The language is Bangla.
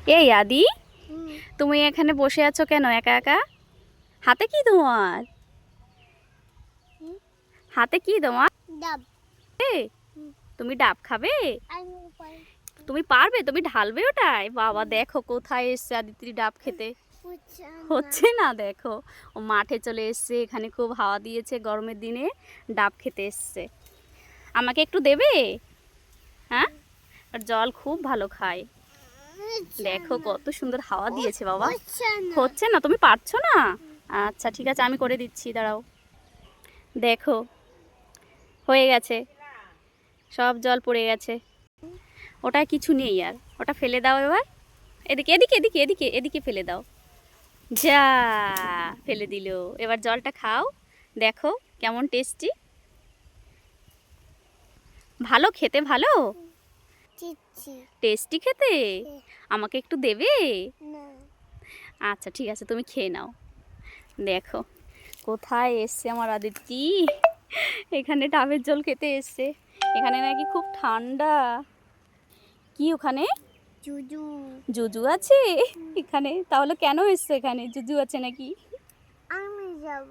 এই আদি, তুমি এখানে বসে আছো কেন একা একা? হাতে কি তোমার? হাতে কি তোমার? ডাব। এ, তুমি ডাব খাবে? তুমি পারবে? তুমি ঢালবে ওটাই? বাবা দেখো কোথায় এসছে আদিত্রি ডাব খেতে। হচ্ছে না, দেখো ও মাঠে চলে এসছে, এখানে খুব হাওয়া দিয়েছে, গরমের দিনে ডাব খেতে এসছে। আমাকে একটু দেবে? হ্যাঁ, আর জল খুব ভালো খায়। দেখো কত সুন্দর হাওয়া দিয়েছে বাবা। হচ্ছে না, তুমি পারছো না? আচ্ছা ঠিক আছে, আমি করে দিচ্ছি, দাঁড়াও। দেখো হয়ে গেছে, সব জল পড়ে গেছে। ওটা কিছু নেই আর, ওটা ফেলে দাও এবার। এদিকে এদিকে এদিকে এদিকে এদিকে ফেলে দাও। যা, ফেলে দিল। এবার জলটা খাও, দেখো কেমন টেস্টি। ভালো খেতে, ভালো টেস্টি খেতে। আমাকে একটু দেবে? আচ্ছা ঠিক আছে, তুমি খেয়ে নাও। দেখো কোথায় এসছে আমার আদিতি, এখানে ডাবের জল খেতে এসছে। এখানে নাকি খুব ঠান্ডা। কি ওখানে জুজু। জুজু আছে এখানে? তাহলে কেন এসছো এখানে? জুজু আছে নাকি? আমি যাব।